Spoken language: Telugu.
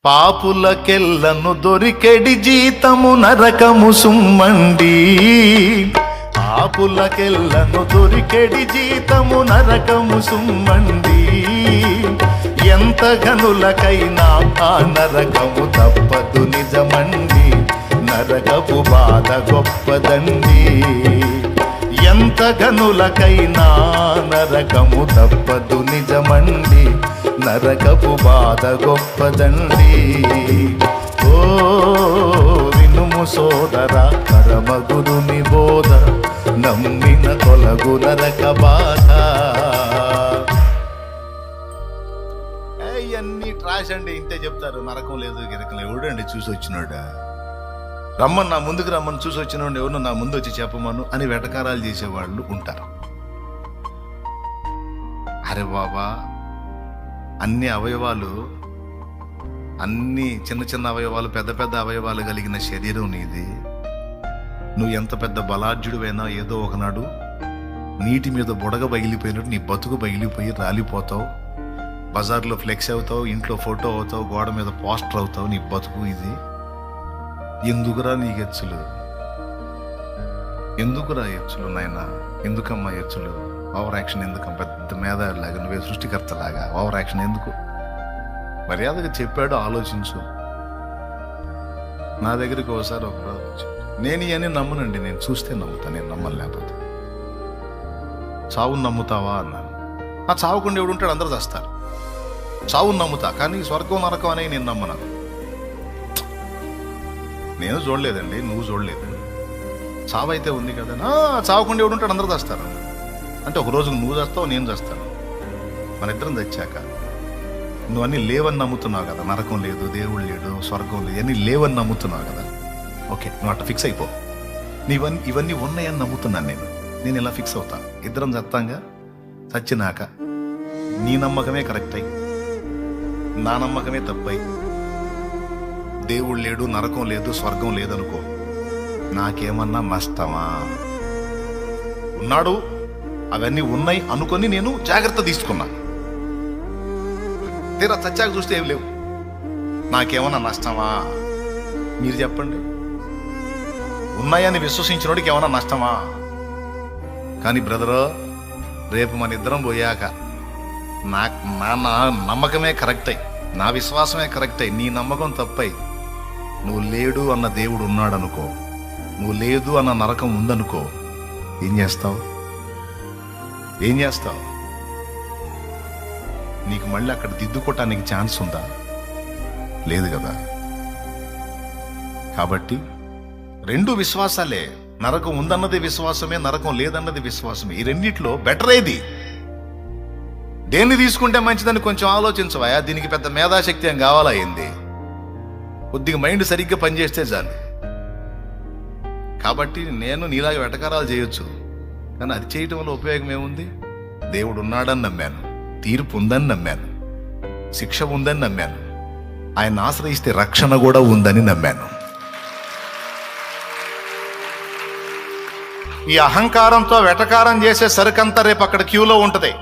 పాపులకెల్లను దొరికెడి జీతము నరకము సుమ్మండి. పాపులకెల్లను దొరికెడి జీతము నరకము సుమ్మండి. ఎంత గనులకైనా ఆ నరకము తప్పదు నిజమండి. నరకపు బాధ గొప్పదండి. ఎంత గనులకైనా నరకము తప్పదు నిజమండి. నరకపు బాధ గొప్పదండి. ఓ వినుము సోదరా పరమగురుని బోధ, నమ్మిన తొలగు నరక బాధ. ఇవన్నీ ట్రాష్ అండి, ఇంతే చెప్తారు. నరకం లేదు గిరకం లేదు. ఎవడండి చూసి వచ్చినాడా? రమ్మని నా ముందుకు రమ్మని చూసి వచ్చినోడు ఎవరు నా ముందు వచ్చి చెప్పమను అని వెటకారాలు చేసేవాళ్ళు ఉంటారు. అరే బాబా, అన్ని అవయవాలు, అన్ని చిన్న చిన్న అవయవాలు, పెద్ద పెద్ద అవయవాలు కలిగిన శరీరం నీది. నువ్వు ఎంత పెద్ద బలాఢ్యుడివైనా ఏదో ఒకనాడు నీటి మీద బుడగ పగిలిపోయినట్టు నీ బతుకు పగిలిపోయి రాలిపోతావు. బజార్లో ఫ్లెక్స్ అవుతావు, ఇంట్లో ఫోటో అవుతావు, గోడ మీద పోస్టర్ అవుతావు. నీ బతుకు ఇది. ఎందుకురా నీకు ఎచ్చులు? ఎందుకురా ఎచ్చులు నాయన? ఎందుకమ్మా ఎచ్చులు? ఓవర్ యాక్షన్ ఎందుకు? పెద్ద మేధాలాగా నువ్వే సృష్టికర్తలాగా ఓవర్ యాక్షన్ ఎందుకు? మర్యాదగా చెప్పాడు, ఆలోచించు. నా దగ్గరికి ఒకసారి ఒక వచ్చి, నేను ఇవన్నీ నమ్మనండి, నేను చూస్తే నమ్ముతా, నేను నమ్మను లేకపోతే. చావును నమ్ముతావా అన్నాను. ఆ చావుకుండా ఎవడు ఉంటాడు? అందరూ చేస్తారు. చావును నమ్ముతా, కానీ స్వర్గం నరకం అనేవి నేను నమ్మను. నేను చూడలేదండి, నువ్వు చూడలేదు. చావు అయితే ఉంది కదా. చావకుండా ఎవడు ఉంటాడు? అందరూ చేస్తారు. అంటే ఒక రోజుకు నువ్వు చేస్తావు, నేను చేస్తాను. మన ఇద్దరం తెచ్చాక నువ్వు అన్నీ లేవని నమ్ముతున్నావు కదా. నరకం లేదు, దేవుడు లేడు, స్వర్గం లేదు, అన్నీ లేవని నమ్ముతున్నావు కదా. ఓకే, నువ్వు అట్లా ఫిక్స్ అయిపో. ఇవన్నీ ఉన్నాయని నమ్ముతున్నాను నేను ఇలా ఫిక్స్ అవుతా. ఇద్దరం చస్తాంగా. చచ్చినాక నీ నమ్మకమే కరెక్ట్ అయ్యి, నా నమ్మకమే తప్పయి, దేవుడు లేడు, నరకం లేదు, స్వర్గం లేదనుకో, నాకేమన్నా నష్టమా? ఉన్నాడు, అవన్నీ ఉన్నాయి అనుకొని నేను జాగ్రత్త తీసుకున్నా. తీరా చచ్చాక చూస్తే ఏం లేవు, నాకేమన్నా నష్టమా? మీరు చెప్పండి. ఉన్నాయని విశ్వసించినోడికి ఏమన్నా నష్టమా? కానీ బ్రదరు, రేపు మన ఇద్దరం పోయాక నా నమ్మకమే కరెక్ట్ అయ్యి, నా విశ్వాసమే కరెక్ట్ అయ్యి, నీ నమ్మకం తప్పై, నువ్వు లేడు అన్న దేవుడు ఉన్నాడు అనుకో, నువ్వు లేదు అన్న నరకం ఉందనుకో, ఏం చేస్తావు? నీకు మళ్ళీ అక్కడ దిద్దుకోవటానికి ఛాన్స్ ఉందా? లేదు కదా. కాబట్టి రెండు విశ్వాసాలే. నరకం ఉందన్నది విశ్వాసమే, నరకం లేదన్నది విశ్వాసమే. ఈ రెండిట్లో బెటర్ ఏది? దేన్ని తీసుకుంటే మంచిదని కొంచెం ఆలోచించవా? దీనికి పెద్ద మేధాశక్తి ఏం కావాలా? ఏంది? కొద్దిగా మైండ్ సరిగ్గా పనిచేస్తే చాలు. కాబట్టి నేను నీలాగా వెటకారాలు చేయొచ్చు, కానీ అది చేయటం వల్ల ఉపయోగం ఏముంది? దేవుడు ఉన్నాడని నమ్మాను, తీర్పు ఉందని నమ్మాను, శిక్ష ఉందని నమ్మాను, ఆయన ఆశ్రయిస్తే రక్షణ కూడా ఉందని నమ్మాను. ఈ అహంకారంతో వెటకారం చేసే సరుకంతా రేపు అక్కడ క్యూలో ఉంటుంది.